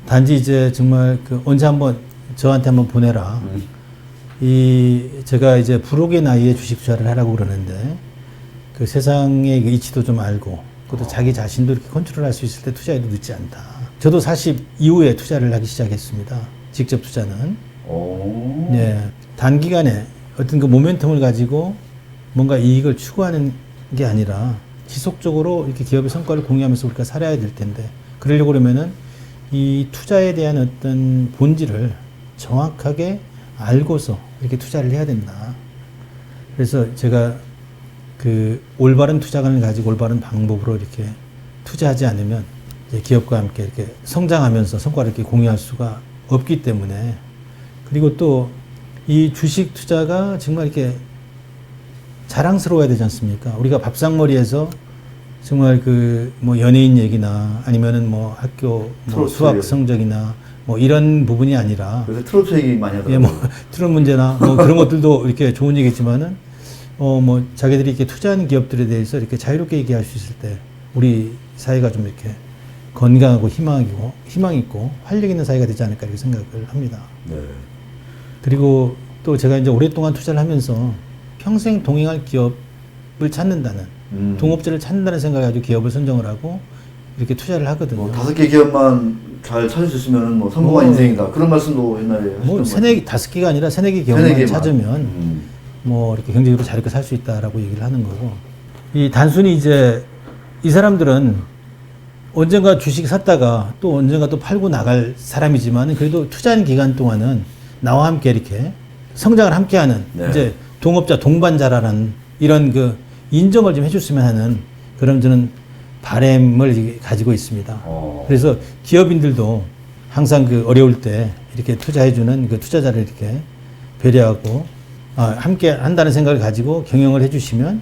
B: 단지 이제 정말 그 언제 한번 저한테 한번 보내라. 제가 이제 불혹의 나이에 주식 투자를 하라고 그러는데 그 세상의 그 이치도 좀 알고 그것도 자기 자신도 이렇게 컨트롤할 수 있을 때 투자해도 늦지 않다. 저도 40 이후에 투자를 하기 시작했습니다. 직접 투자는. 네. 단기간에 어떤 그 모멘텀을 가지고 뭔가 이익을 추구하는 게 아니라 지속적으로 이렇게 기업의 성과를 공유하면서 우리가 살아야 될 텐데 그러려고 그러면은 이 투자에 대한 어떤 본질을 정확하게 알고서 이렇게 투자를 해야 된다. 그래서 제가 그 올바른 투자관을 가지고 올바른 방법으로 이렇게 투자하지 않으면 이제 기업과 함께 이렇게 성장하면서 성과를 이렇게 공유할 수가 없기 때문에 그리고 또 이 주식 투자가 정말 이렇게 자랑스러워야 되지 않습니까? 우리가 밥상머리에서 정말 그 뭐 연예인 얘기나 아니면은 뭐 학교 뭐 수학 성적이나 뭐 이런 부분이 아니라
A: 그래서 트로트 얘기 많이 하더라고요.
B: 예, 뭐 트롯 문제나 뭐 그런 것들도 이렇게 좋은 얘기지만은 뭐 자기들이 이렇게 투자하는 기업들에 대해서 이렇게 자유롭게 얘기할 수 있을 때 우리 사회가 좀 이렇게 건강하고 희망 있고 활력 있는 사회가 되지 않을까 이렇게 생각을 합니다.
A: 네.
B: 그리고 또 제가 이제 오랫동안 투자를 하면서 평생 동행할 기업을 찾는다는 동업자를 찾는다는 생각을 가지고 기업을 선정을 하고 이렇게 투자를 하거든요.
A: 뭐 5개 기업만 잘 찾을 수 있으면 뭐 성공한 인생이다. 그런 말씀도 옛날에 하셨던
B: 뭐 5개가 아니라 3-4개 기업만 찾으면 뭐 이렇게 경제적으로 자유롭게 살 수 있다라고 얘기를 하는 거고 이 단순히 이제 이 사람들은 언젠가 주식 샀다가 또 언젠가 또 팔고 나갈 사람이지만 그래도 투자하는 기간 동안은 나와 함께 이렇게 성장을 함께하는 이제 동업자 동반자라는 이런 그 인정을 좀 해줬으면 하는 그런 저는 바람을 가지고 있습니다. 그래서 기업인들도 항상 그 어려울 때 이렇게 투자해주는 그 투자자를 이렇게 배려하고 함께 한다는 생각을 가지고 경영을 해주시면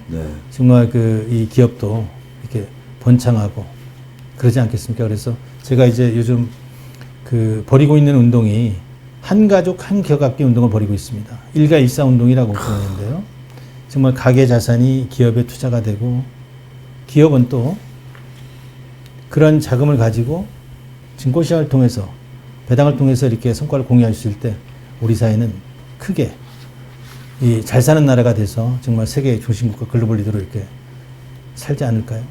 B: 정말 그 이 기업도 이렇게 번창하고 그러지 않겠습니까? 그래서 제가 이제 요즘 그 벌이고 있는 운동이 한 가족 한 기업 갖기 운동을 벌이고 있습니다. 일가일사 운동이라고 부르는데요. 정말 가계 자산이 기업에 투자가 되고 기업은 또 그런 자금을 가지고 증권시장을 통해서 배당을 통해서 이렇게 성과를 공유할 수 있을 때 우리 사회는 크게 이 잘 사는 나라가 돼서 정말 세계 중심국가 글로벌 리더로 이렇게 살지 않을까요?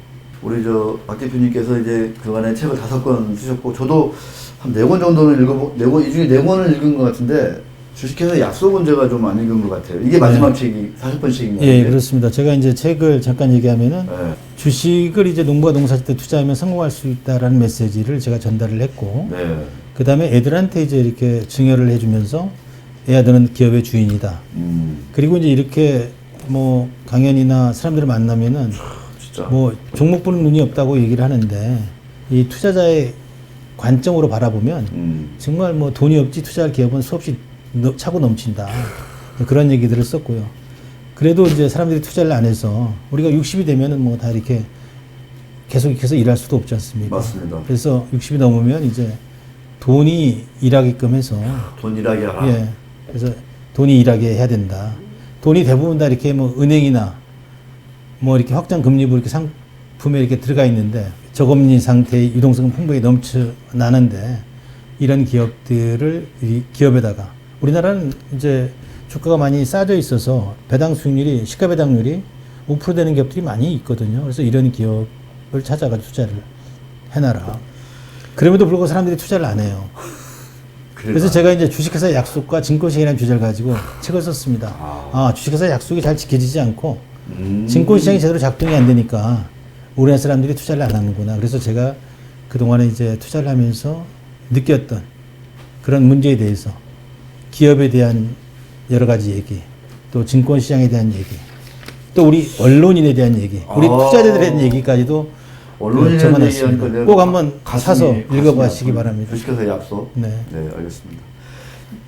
A: 우리 박 대표님께서 이제 그간에 책을 5권 쓰셨고 저도 한 4권 정도는 이 중에 4권을 읽은 것 같은데 주식회사 약속은 제가 좀 안 읽은 것 같아요. 이게 마지막 책이 40번씩인가요?
B: 예, 그렇습니다. 제가 이제 책을 잠깐 얘기하면은
A: 네.
B: 주식을 이제 농부가 농사질 때 투자하면 성공할 수 있다라는 메시지를 제가 전달을 했고,
A: 네.
B: 그 다음에 애들한테 이제 이렇게 증여를 해주면서 애들은 기업의 주인이다. 그리고 이제 이렇게 뭐 강연이나 사람들을 만나면은
A: 진짜.
B: 뭐 종목 보는 눈이 없다고 얘기를 하는데 이 투자자의 관점으로 바라보면 정말 뭐 돈이 없지 투자할 기업은 수없이 차고 넘친다. 그런 얘기들을 썼고요. 그래도 이제 사람들이 투자를 안 해서 우리가 60이 되면은 뭐 다 이렇게 계속해서 일할 수도 없지 않습니까?
A: 맞습니다.
B: 그래서 60이 넘으면 이제 돈이 일하게끔 해서
A: 돈 일하게 하라.
B: 예. 그래서 돈이 일하게 해야 된다. 돈이 대부분 다 이렇게 뭐 은행이나 뭐 이렇게 확장 금리부 이렇게 상품에 이렇게 들어가 있는데 저금리 상태의 유동성은 풍부하게 넘쳐나는데 이런 기업들을 이 기업에다가 우리나라는 이제 주가가 많이 싸져 있어서 배당 수익률이 시가 배당률이 5% 되는 기업들이 많이 있거든요. 그래서 이런 기업을 찾아가지고 투자를 해놔라. 그럼에도 불구하고 사람들이 투자를 안 해요. 그래서 제가 이제 주식회사 약속과 증권시장이라는 주제를 가지고 책을 썼습니다. 주식회사 약속이 잘 지켜지지 않고 증권시장이 제대로 작동이 안 되니까 우리나라 사람들이 투자를 안 하는구나. 그래서 제가 그동안에 이제 투자를 하면서 느꼈던 그런 문제에 대해서 기업에 대한 여러 가지 얘기, 또 증권시장에 대한 얘기, 또 우리 언론인에 대한 얘기, 우리 투자자들에 대한 얘기까지도
A: 언론인에 대한 얘기하니까
B: 꼭 한번 사서 읽어보시기 바랍니다.
A: 주식회사 약속.
B: 네.
A: 네, 알겠습니다.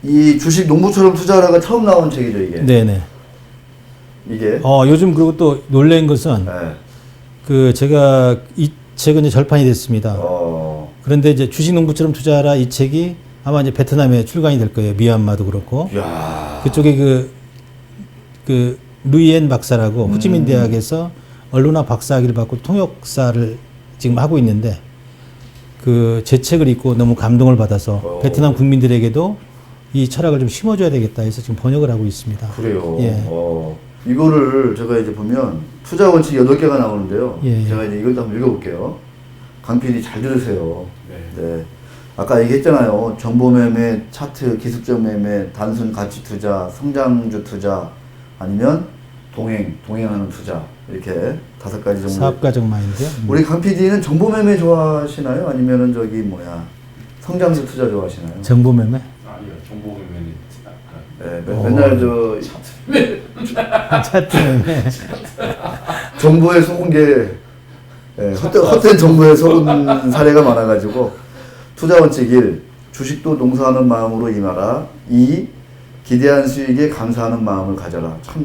A: 이 주식 농부처럼 투자하라가 처음 나온 책이죠, 이게.
B: 네네.
A: 이게.
B: 요즘 그리고 또 놀란 것은
A: 네.
B: 그 제가 이 책은 이제 절판이 됐습니다. 그런데 이제 주식 농부처럼 투자하라 이 책이 아마 이제 베트남에 출간이 될 거예요. 미얀마도 그렇고.
A: 이야.
B: 그쪽에 그 루이엔 박사라고 호치민 대학에서 언론학 박사학위를 받고 통역사를 지금 하고 있는데 그 제 책을 읽고 너무 감동을 받아서 베트남 국민들에게도 이 철학을 좀 심어줘야 되겠다 해서 지금 번역을 하고 있습니다.
A: 그래요.
B: 예.
A: 이거를 제가 이제 보면 투자 원칙 8개가 나오는데요.
B: 예.
A: 제가 이제 이것도 한번 읽어볼게요. 강 PD 잘 들으세요. 네. 아까 얘기했잖아요. 정보 매매, 차트, 기술적 매매, 단순 가치 투자, 성장주 투자, 아니면 동행하는 투자. 이렇게 5가지 정도.
B: 사업가적 마인드요.
A: 우리 강 PD는 정보 매매 좋아하시나요? 아니면은 성장주 투자 좋아하시나요?
B: 정보 매매?
C: 아니요, 정보 매매는
A: 네, 맨날
B: 차트 매매.
A: 정보에 속은 게 헛된 정보에 속은 사례가 많아가지고 투자 원칙 1. 주식도 농사하는 마음으로 임하라. 2. 기대한 수익에 감사하는 마음을 가져라. 참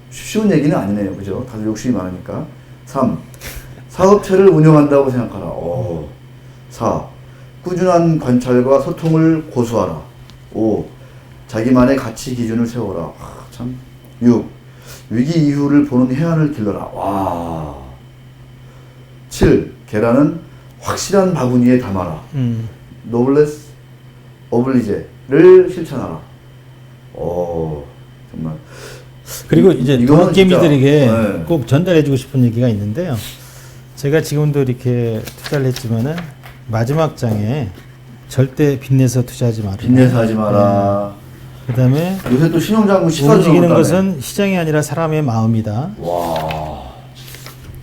A: 쉬운 얘기는 아니네요. 그죠? 다들 욕심이 많으니까. 3. 사업체를 운영한다고 생각하라. 4. 꾸준한 관찰과 소통을 고수하라. 5. 자기만의 가치 기준을 세워라. 참. 6. 위기 이후를 보는 해안을 길러라. 와. 7. 계란은 확실한 바구니에 담아라. 노블레스 오블리제를 실천하라. 정말.
B: 그리고 이제 동학개미들에게
A: 네.
B: 꼭 전달해주고 싶은 얘기가 있는데요. 제가 지금도 이렇게 투자를 했지만은 마지막 장에 절대 빚내서 투자하지 마라.
A: 빚내서 하지 마라.
B: 그다음에
A: 요새 또 신용장구 시사
B: 움직이는 것은 시장이 아니라 사람의 마음이다.
A: 와.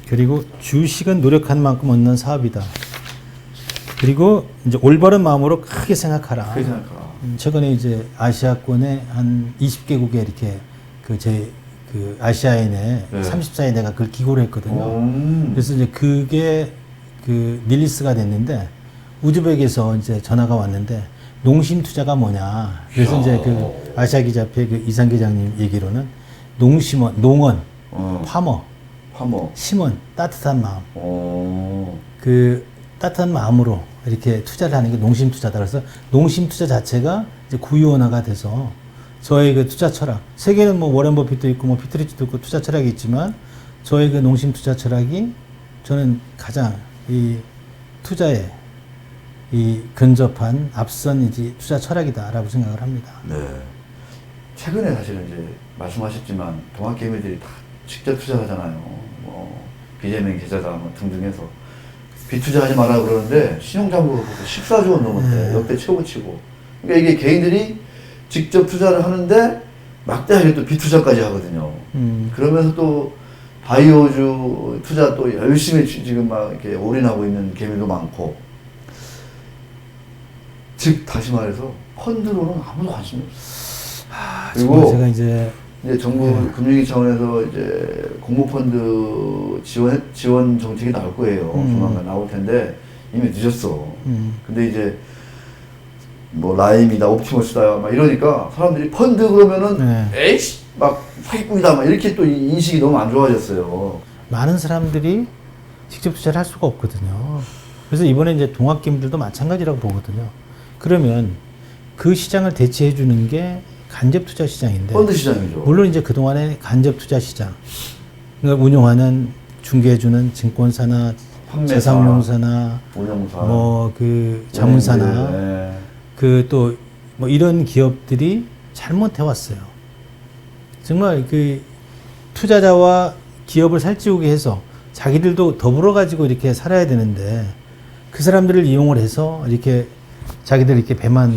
B: 그리고 주식은 노력한 만큼 얻는 사업이다. 그리고 이제 올바른 마음으로 크게 생각하라.
A: 크게 생각하라.
B: 최근에 이제 아시아권의 한 20개국에 이렇게 그 아시아인의
A: 네.
B: 34에 내가 그걸 기고를 했거든요. 그래서 이제 그게 그 릴리스가 됐는데 우즈벡에서 이제 전화가 왔는데 농심 투자가 뭐냐. 그래서 이제 그 아시아 기자협회 그 이상 기자님 얘기로는 농심원, 농원, 파머, 심원, 따뜻한 마음. 그 따뜻한 마음으로 이렇게 투자를 하는 게 농심 투자다. 그래서 농심 투자 자체가 이제 구유원화가 돼서 저의 그 투자 철학. 세계는 뭐 워렌 버핏도 있고 뭐 피트리치도 있고 투자 철학이 있지만 저의 그 농심 투자 철학이 저는 가장 이 투자에 이 근접한 앞선 이제 투자 철학이다라고 생각을 합니다.
A: 네. 최근에 사실은 이제 말씀하셨지만 동학개미들이 다 직접 투자하잖아요. 뭐 비대면 계좌다 뭐 등등해서 비투자하지 마라 그러는데 신용장부가 14조 원 넘었대. 역대 최고치고. 그러니까 이게 개인들이 직접 투자를 하는데 막대하게 또 비투자까지 하거든요. 그러면서 또 바이오주 투자 또 열심히 지금 막 이렇게 올인하고 있는 개미도 많고. 즉 다시 말해서 펀드로는 아무도 관심이 없어. 그리고
B: 제가 이제
A: 정부 금융위 차원에서 이제 공모펀드 지원 정책이 나올 거예요. 조만간 나올 텐데 이미 늦었어. 근데 이제 뭐 라임이다, 옵티머스다 막 이러니까 사람들이 펀드 그러면은 에이씨 막 사기꾼이다 막 이렇게 또 인식이 너무 안 좋아졌어요.
B: 많은 사람들이 직접 투자를 할 수가 없거든요. 그래서 이번에 이제 동학개미들도 마찬가지라고 보거든요. 그러면 그 시장을 대체해 주는 게 간접 투자 시장인데
A: 펀드 시장이죠.
B: 물론 이제 그동안의 간접 투자 시장 그러니까 운용하는 중개해 주는 증권사나
A: 판매사,
B: 자산운용사나
A: 운용사
B: 뭐 그 자문사나
A: 네.
B: 그 또 뭐 이런 기업들이 잘못해 왔어요. 정말 그 투자자와 기업을 살찌우게 해서 자기들도 더불어 가지고 이렇게 살아야 되는데 그 사람들을 이용을 해서 이렇게 자기들 이렇게 배만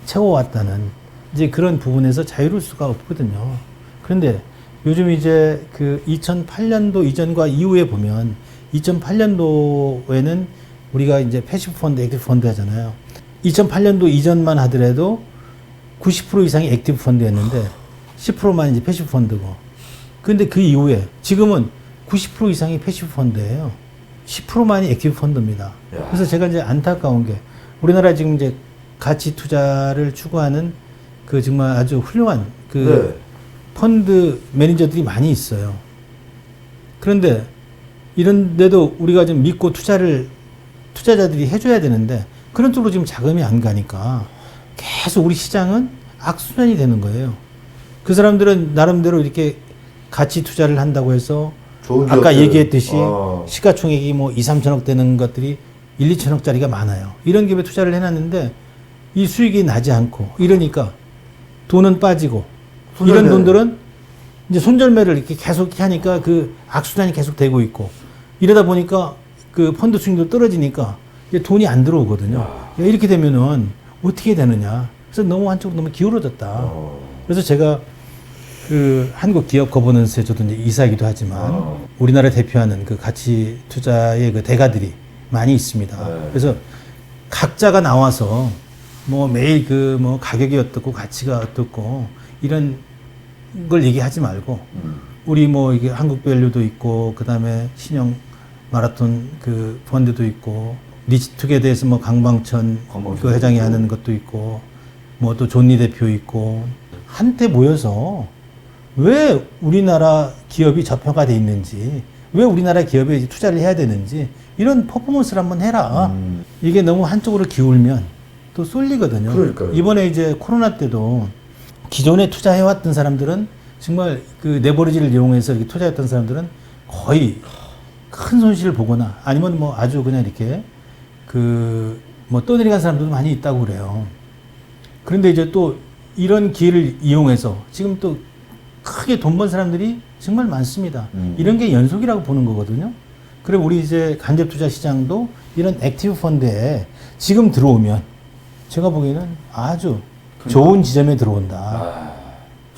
B: 채워왔다는 이제 그런 부분에서 자유로울 수가 없거든요. 그런데 요즘 이제 그 2008년도 이전과 이후에 보면 2008년도에는 우리가 이제 패시브 펀드, 액티브 펀드 하잖아요. 2008년도 이전만 하더라도 90% 이상이 액티브 펀드였는데 10%만 이제 패시브 펀드고. 근데 그 이후에 지금은 90% 이상이 패시브 펀드예요. 10%만이 액티브 펀드입니다.
A: 야.
B: 그래서 제가 이제 안타까운 게 우리나라 지금 이제 가치 투자를 추구하는 그 정말 아주 훌륭한 그 펀드 매니저들이 많이 있어요. 그런데 이런데도 우리가 좀 믿고 투자자들이 해줘야 되는데 그런 쪽으로 지금 자금이 안 가니까 계속 우리 시장은 악순환이 되는 거예요. 그 사람들은 나름대로 이렇게 가치 투자를 한다고 해서 아까 얘기했듯이 시가총액이 뭐 2, 3천억 되는 것들이 1, 2천억짜리가 많아요. 이런 기업에 투자를 해놨는데 이 수익이 나지 않고 이러니까 돈은 빠지고 손절매. 이런 돈들은 이제 손절매를 이렇게 계속 하니까 그 악순환이 계속 되고 있고 이러다 보니까 그 펀드 수익도 떨어지니까 이제 돈이 안 들어오거든요. 야, 이렇게 되면은 어떻게 되느냐. 그래서 너무 한쪽으로 너무 기울어졌다. 그래서 제가 그 한국 기업 거버넌스에 저도 이제 이사이기도 하지만 우리나라 대표하는 그 가치 투자의 그 대가들이 많이 있습니다. 그래서 각자가 나와서 뭐 매일 그 뭐 가격이 어떻고 가치가 어떻고 이런 걸 얘기하지 말고 우리 뭐 이게 한국밸류도 있고 그다음에 신영 마라톤 그 펀드도 있고 리치투게더에서 뭐 강방천 그 회장이 하는 것도 있고 뭐 또 존니 대표 있고 한때 모여서 왜 우리나라 기업이 저평가돼 있는지 왜 우리나라 기업에 투자를 해야 되는지 이런 퍼포먼스를 한번 해라. 이게 너무 한쪽으로 기울면 또 쏠리거든요.
A: 그러니까요.
B: 이번에 이제 코로나 때도 기존에 투자해왔던 사람들은 정말 그 레버리지를 이용해서 이렇게 투자했던 사람들은 거의 큰 손실을 보거나 아니면 뭐 아주 그냥 이렇게 그 뭐 떠내려간 사람들도 많이 있다고 그래요. 그런데 이제 또 이런 기회를 이용해서 지금 또 크게 돈 번 사람들이 정말 많습니다. 이런 게 연속이라고 보는 거거든요. 그럼 우리 이제 간접 투자 시장도 이런 액티브 펀드에 지금 들어오면 제가 보기에는 아주 좋은 지점에 들어온다.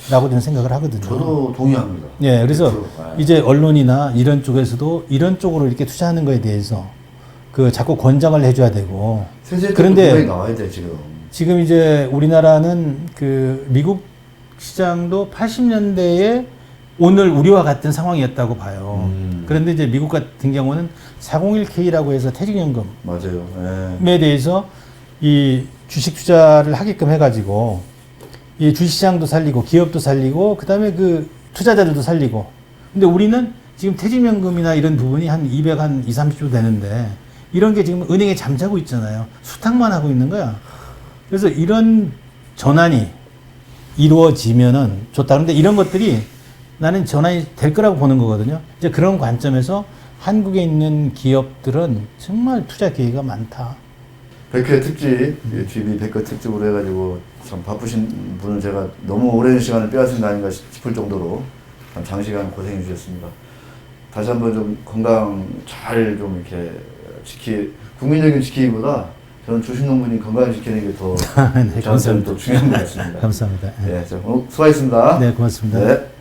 B: 라고 저는 생각을 하거든요.
A: 저도 동의합니다.
B: 예, 그래서 이제 언론이나 이런 쪽에서도 이런 쪽으로 이렇게 투자하는 거에 대해서 그 자꾸 권장을 해줘야 되고. 그런데
A: 나와야 돼, 지금
B: 이제 우리나라는 그 미국 시장도 80년대에 오늘 우리와 같은 상황이었다고 봐요. 그런데 이제 미국 같은 경우는 401k라고 해서 퇴직연금에
A: 맞아요.
B: 대해서 이 주식 투자를 하게끔 해가지고 이 주식시장도 살리고 기업도 살리고 그다음에 그 투자자들도 살리고. 근데 우리는 지금 퇴직연금이나 이런 부분이 한 200, 한 2, 30조 되는데 이런 게 지금 은행에 잠자고 있잖아요. 수탁만 하고 있는 거야. 그래서 이런 전환이 이루어지면은 좋다. 그런데 이런 것들이 나는 전환이 될 거라고 보는 거거든요. 이제 그런 관점에서 한국에 있는 기업들은 정말 투자 기회가 많다.
A: 100회 특집, GB 100회 특집으로 해가지고 참 바쁘신 분을 제가 너무 오랜 시간을 빼앗은 거 아닌가 싶을 정도로 참 장시간 고생해 주셨습니다. 다시 한번 좀 건강 잘 좀 이렇게 국민적인 지키기보다 저는 주식농부님 건강 지키는 게 더
B: 네, 감사합니다.
A: 더 중요한 것 같습니다.
B: 감사합니다.
A: 네, 오늘 수고하셨습니다.
B: 네, 고맙습니다.
A: 네.